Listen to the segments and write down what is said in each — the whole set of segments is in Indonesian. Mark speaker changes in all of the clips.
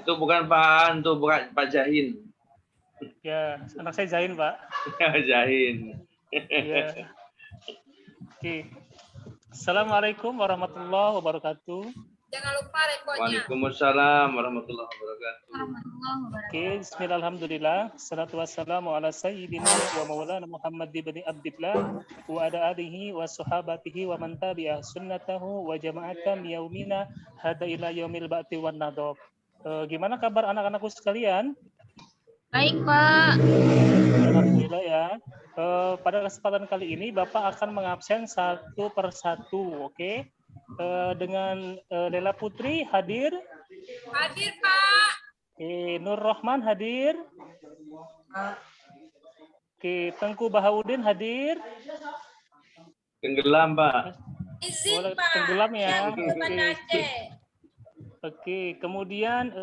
Speaker 1: Itu bukan Pak, itu bukan Pak Jahin.
Speaker 2: Ya, anak saya Zain, Pak.
Speaker 1: Jahin.
Speaker 2: Ya. Oke. Assalamualaikum warahmatullahi wabarakatuh.
Speaker 3: Jangan lupa rekodnya.
Speaker 1: Waalaikumsalam warahmatullahi wabarakatuh.
Speaker 2: Oke, bismillahirrahmanirrahim. Salatu wassalamu ala sayyidina wa maulana Muhammad ibn Abdillah wa ala alihi wa sahabatihi wa man tabi'a sunnatahu wa jama'atan yaumina hada ila yaumil ba'ti wan nadab. Gimana kabar anak-anakku sekalian?
Speaker 3: Baik, Pak.
Speaker 2: Alhamdulillah ya. Pada kesempatan kali ini Bapak akan mengabsen satu persatu, oke? Dengan Lela Putri hadir.
Speaker 3: Hadir, Pak.
Speaker 2: Oke, Nur Rahman hadir. Oke, Tengku Bahaudin hadir.
Speaker 1: Tenggelam, Pak.
Speaker 3: Izin, Pak.
Speaker 2: Tenggelam ya.
Speaker 3: Oke.
Speaker 2: Oke, kemudian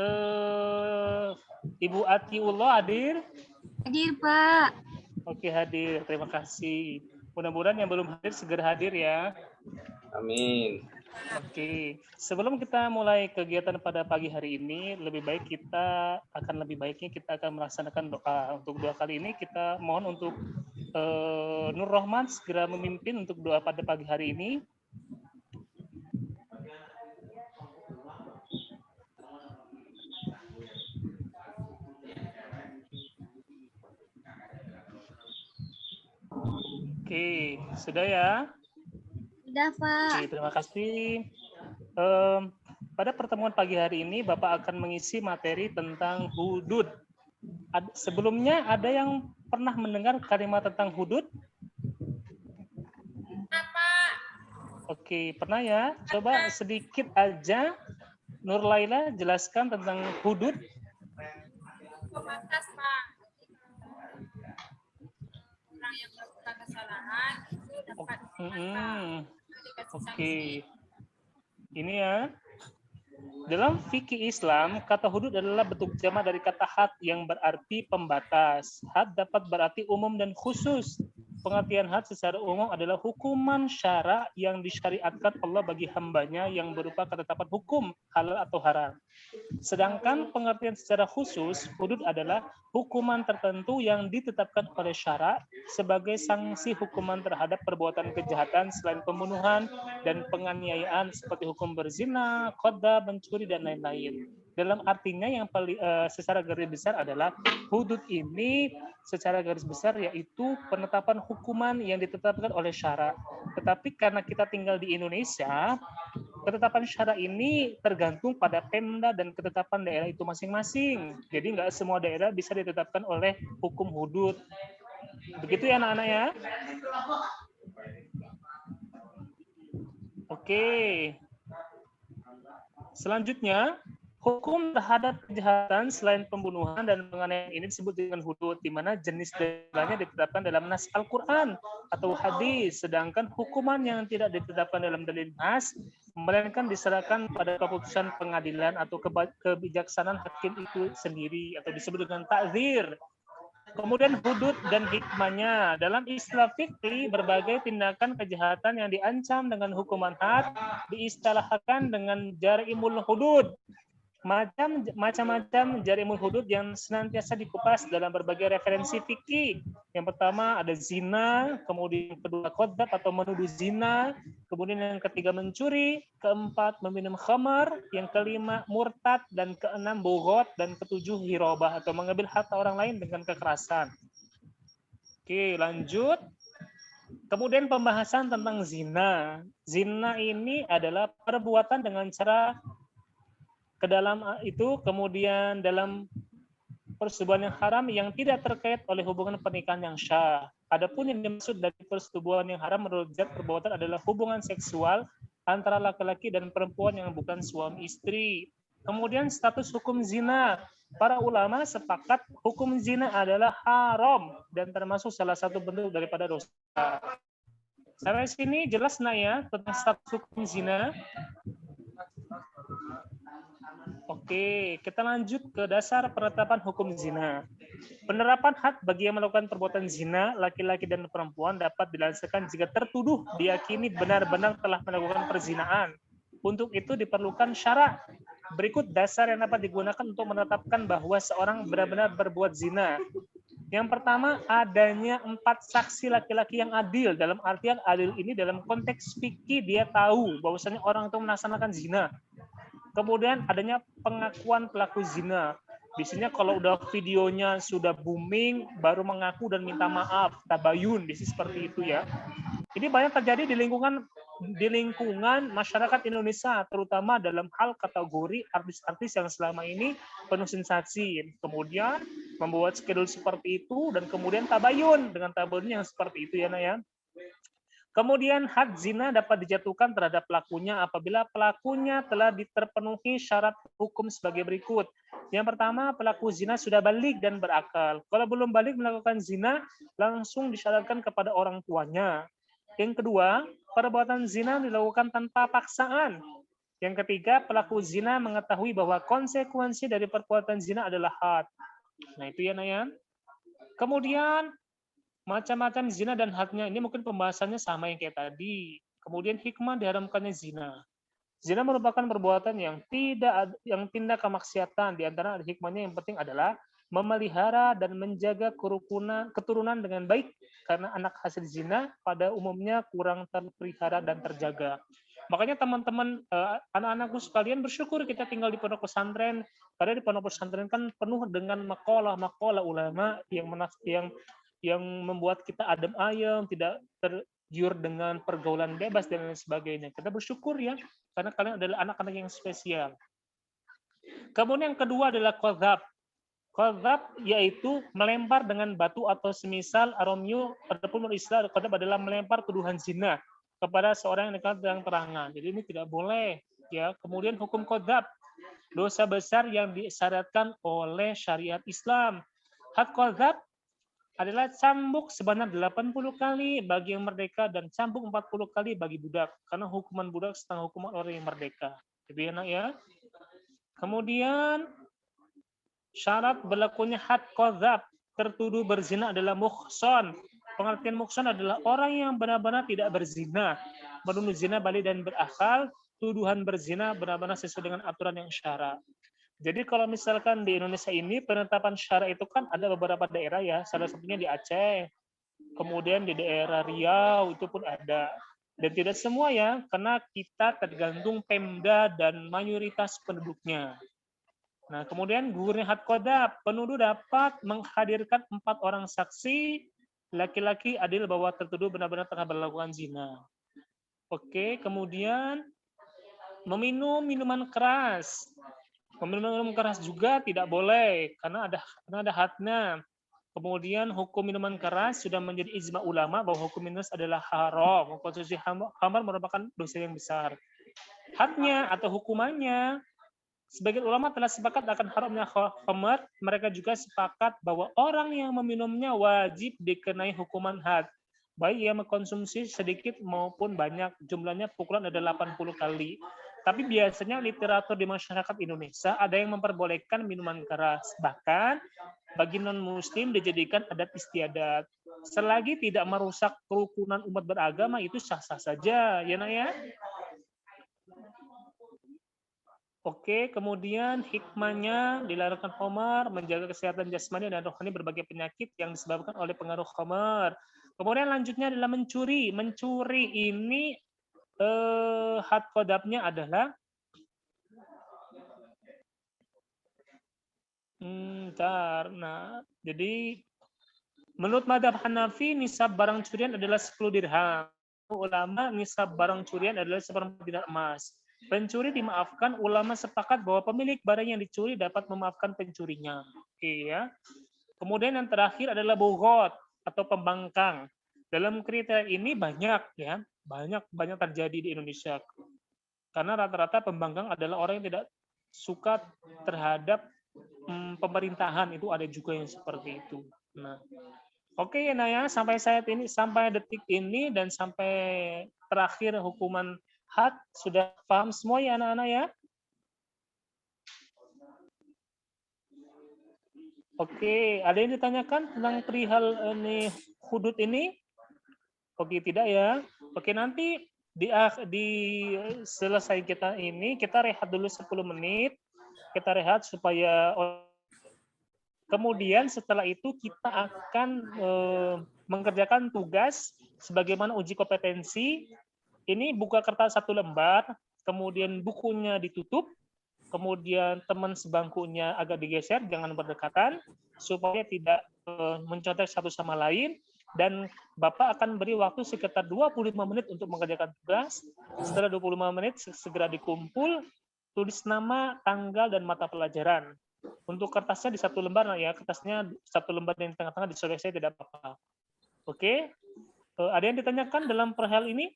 Speaker 2: Ibu Atiullah hadir.
Speaker 3: Hadir, Pak.
Speaker 2: Oke, hadir. Terima kasih. Mudah-mudahan yang belum hadir segera hadir ya.
Speaker 1: Amin.
Speaker 2: Oke, sebelum kita mulai kegiatan pada pagi hari ini, lebih baiknya kita akan melaksanakan doa. Untuk doa kali ini kita mohon untuk Nur Rahman segera memimpin untuk doa pada pagi hari ini. Oke, sudah ya?
Speaker 3: Sudah, Pak.
Speaker 2: Oke, terima kasih. Pada pertemuan pagi hari ini, Bapak akan mengisi materi tentang hudud. Sebelumnya, ada yang pernah mendengar kalimat tentang hudud?
Speaker 3: Apa?
Speaker 2: Oke, pernah ya? Coba sedikit aja, Nur Laila jelaskan tentang hudud.
Speaker 3: Pembatas, Pak. Orang yang melakukan kesalahan itu dapat
Speaker 2: Oke. Ini ya. Dalam fikih Islam, kata hudud adalah bentuk jamak dari kata had yang berarti pembatas. Had dapat berarti umum dan khusus. Pengertian had secara umum adalah hukuman syara yang disyariatkan Allah bagi hambanya yang berupa ketetapan hukum halal atau haram. Sedangkan pengertian secara khusus, hudud adalah hukuman tertentu yang ditetapkan oleh syara sebagai sanksi hukuman terhadap perbuatan kejahatan selain pembunuhan dan penganiayaan seperti hukum berzina, qadha, mencuri, dan lain-lain. Dalam artinya yang paling secara garis besar adalah hudud ini secara garis besar yaitu penetapan hukuman yang ditetapkan oleh syara. Tetapi karena kita tinggal di Indonesia, ketetapan syara ini tergantung pada Pemda dan ketetapan daerah itu masing-masing. Jadi nggak semua daerah bisa ditetapkan oleh hukum hudud. Begitu ya anak-anak ya? Oke. Selanjutnya, hukum terhadap kejahatan selain pembunuhan dan penganiayaan ini disebut dengan hudud, di mana jenis dalilnya ditetapkan dalam nas Al-Quran atau hadis, sedangkan hukuman yang tidak ditetapkan dalam dalil nas, melainkan diserahkan pada keputusan pengadilan atau kebijaksanaan hakim itu sendiri, atau disebut dengan ta'zir. Kemudian hudud dan hikmahnya. Dalam istilah fikih, berbagai tindakan kejahatan yang diancam dengan hukuman had diistilahkan dengan jarimul hudud. Macam-macam jarimul hudud yang senantiasa dikupas dalam berbagai referensi fikih. Yang pertama ada zina, kemudian yang kedua qadzaf atau menuduh zina, kemudian yang ketiga mencuri, keempat meminum khamar, yang kelima murtad, dan keenam bughat, dan ketujuh hirabah atau mengambil harta orang lain dengan kekerasan. Oke, lanjut. Kemudian pembahasan tentang zina. Zina ini adalah perbuatan dengan cara ke dalam itu, kemudian dalam persetubuhan yang haram yang tidak terkait oleh hubungan pernikahan yang syah. Adapun yang dimaksud dari persetubuhan yang haram menurut zat perbuatan adalah hubungan seksual antara laki-laki dan perempuan yang bukan suami istri. Kemudian status hukum zina. Para ulama sepakat hukum zina adalah haram dan termasuk salah satu bentuk daripada dosa. Sampai sini jelas nak ya tentang status hukum zina? Oke, kita lanjut ke dasar penetapan hukum zina. Penerapan had bagi yang melakukan perbuatan zina, laki-laki dan perempuan dapat dilaksanakan jika tertuduh diyakini benar-benar telah melakukan perzinaan. Untuk itu diperlukan syarat. berikut dasar yang dapat digunakan untuk menetapkan bahwa seorang benar-benar berbuat zina. Yang pertama, adanya 4 saksi laki-laki yang adil. Dalam artian adil ini dalam konteks fikih dia tahu bahwasanya orang itu melaksanakan zina. Kemudian adanya pengakuan pelaku zina. Biasanya kalau udah videonya sudah booming, baru mengaku dan minta maaf, tabayun, biasanya seperti itu ya. Ini banyak terjadi di lingkungan masyarakat Indonesia, terutama dalam hal kategori artis-artis yang selama ini penuh sensasi. Kemudian membuat skedul seperti itu dan kemudian tabayun dengan tabayun yang seperti itu ya, Nak ya. Kemudian had zina dapat dijatuhkan terhadap pelakunya apabila pelakunya telah terpenuhi syarat hukum sebagai berikut. Yang pertama, pelaku zina sudah balik dan berakal. Kalau belum balik melakukan zina, langsung disyaratkan kepada orang tuanya. Yang kedua, perbuatan zina dilakukan tanpa paksaan. Yang ketiga, pelaku zina mengetahui bahwa konsekuensi dari perbuatan zina adalah had. Nah, itu ya, Naya. Kemudian, macam-macam zina dan hadnya ini mungkin pembahasannya sama yang kayak tadi. Kemudian hikmah diharamkannya zina. Zina merupakan perbuatan yang tindak kemaksiatan. Di antara hikmahnya yang penting adalah memelihara dan menjaga keturunan dengan baik, karena anak hasil zina pada umumnya kurang terpelihara dan terjaga. Makanya teman-teman, anak-anakku sekalian, bersyukur kita tinggal di pondok pesantren, karena di pondok pesantren kan penuh dengan makalah ulama yang membuat kita adem ayem, tidak tergiur dengan pergaulan bebas dan lain sebagainya. Kita bersyukur ya, karena kalian adalah anak-anak yang spesial. Kemudian yang kedua adalah qadzab. Qadzab yaitu melempar dengan batu atau semisal aromyu, ataupun istilah qadzab adalah melempar tuduhan zina kepada seorang yang dekat terang-terangan. Jadi ini tidak boleh ya. Kemudian hukum qadzab, dosa besar yang disyaratkan oleh syariat Islam. Had qadzab adalah cambuk sebanyak 80 kali bagi yang merdeka dan cambuk 40 kali bagi budak, karena hukuman budak setengah hukuman orang yang merdeka. Jadi enak ya. Kemudian syarat berlakunya had qadzab, tertuduh berzina adalah muhsan. Pengertian muhsan adalah orang yang benar-benar tidak berzina, menuduh zina balik dan berakal, tuduhan berzina benar-benar sesuai dengan aturan yang syara. Jadi kalau misalkan di Indonesia ini penetapan syara itu kan ada beberapa daerah ya, salah satunya di Aceh, kemudian di daerah Riau itu pun ada. Dan tidak semua ya, karena kita tergantung Pemda dan mayoritas penduduknya. Nah, kemudian gugurnya had qadzab, penuduh dapat menghadirkan 4 orang saksi, laki-laki adil bahwa tertuduh benar-benar tengah melakukan zina. Oke, kemudian meminum minuman keras. Minum keras juga tidak boleh karena ada hadnya. Kemudian hukum minuman keras sudah menjadi ijma ulama bahwa hukum minum adalah haram. Konsumsi khamar merupakan dosa yang besar. Hadnya atau hukumannya, sebagian ulama telah sepakat akan haramnya khamar. Mereka juga sepakat bahwa orang yang meminumnya wajib dikenai hukuman had, baik yang mengkonsumsi sedikit maupun banyak. Jumlahnya pukulan ada 80 kali. Tapi biasanya literatur di masyarakat Indonesia ada yang memperbolehkan minuman keras. Bahkan bagi non-muslim dijadikan adat istiadat. Selagi tidak merusak kerukunan umat beragama itu sah-sah saja, ya Nak ya. Oke, kemudian hikmahnya dilarangkan khamar, menjaga kesehatan jasmani dan rohani berbagai penyakit yang disebabkan oleh pengaruh khamar. Kemudian lanjutnya adalah mencuri. Mencuri ini had qadzabnya adalah jadi menurut madhab Hanafi nisab barang curian adalah 10 dirham. Ulama nisab barang curian adalah 1/4 dinar emas. Pencuri dimaafkan, ulama sepakat bahwa pemilik barang yang dicuri dapat memaafkan pencurinya. Oke ya. Kemudian yang terakhir adalah bughat atau pembangkang. Dalam kriteria ini banyak ya, banyak terjadi di Indonesia. Karena rata-rata pembangkang adalah orang yang tidak suka terhadap pemerintahan, itu ada juga yang seperti itu. Nah, oke ya Naya, sampai detik ini dan sampai terakhir hukuman had sudah paham semua ya anak-anak ya? Oke, ada yang ditanyakan tentang perihal ini hudud ini? Oke, tidak ya. Oke, nanti di selesai kita ini, kita rehat dulu 10 menit. Kita rehat supaya kemudian setelah itu kita akan mengerjakan tugas sebagaimana uji kompetensi. Ini buka kertas 1 lembar, kemudian bukunya ditutup, kemudian teman sebangkunya agak digeser, jangan berdekatan, supaya tidak mencontek satu sama lain, dan Bapak akan beri waktu sekitar 25 menit untuk mengerjakan tugas. Setelah 25 menit, segera dikumpul, tulis nama, tanggal, dan mata pelajaran. Untuk kertasnya di 1 lembar, ya, kertasnya 1 lembar yang tengah-tengah disobek saya tidak apa-apa. Oke? Ada yang ditanyakan dalam perihal ini?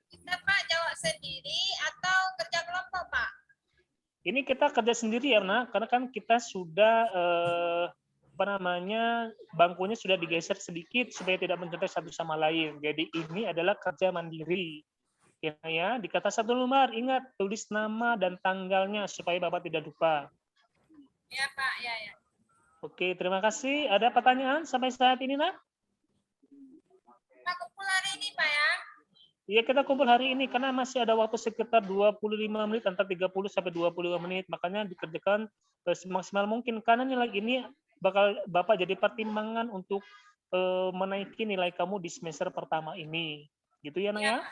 Speaker 3: Kita Pak jawab sendiri atau kerja kelompok Pak?
Speaker 2: Ini kita kerja sendiri ya, Nak, karena kan kita sudah bangkunya sudah digeser sedikit supaya tidak mencontek satu sama lain. Jadi ini adalah kerja mandiri. Ya, di kata 1 lembar, ingat tulis nama dan tanggalnya supaya Bapak tidak lupa.
Speaker 3: Ya Pak, ya.
Speaker 2: Oke, terima kasih. Ada pertanyaan sampai saat ini, Nak?
Speaker 3: Pak kumpul hari ini Pak ya?
Speaker 2: Iya, kita kumpul hari ini karena masih ada waktu sekitar 25 menit, antara 30 sampai 25 menit. Makanya dikerjakan semaksimal mungkin. Karena nilai ini bakal Bapak jadi pertimbangan untuk menaiki nilai kamu di semester pertama ini. Gitu ya, Nak ya?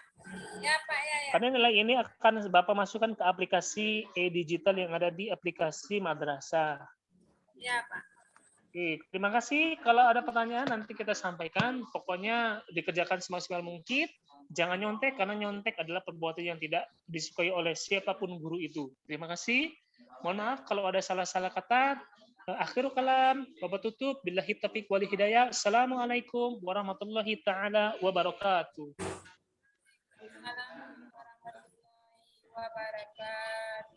Speaker 3: Ya Pak, ya.
Speaker 2: Karena nilai ini akan Bapak masukkan ke aplikasi e-digital yang ada di aplikasi madrasah.
Speaker 3: Ya Pak.
Speaker 2: Oke, terima kasih. Kalau ada pertanyaan nanti kita sampaikan. Pokoknya dikerjakan semaksimal mungkin. Jangan nyontek, karena nyontek adalah perbuatan yang tidak disukai oleh siapapun guru itu. Terima kasih. Mohon maaf kalau ada salah-salah kata. Akhirul kalam, Bapak tutup. Billahi taufiq wal hidayah. Assalamualaikum warahmatullahi taala wabarakatuh.
Speaker 3: Assalamualaikum warahmatullahi wabarakatuh.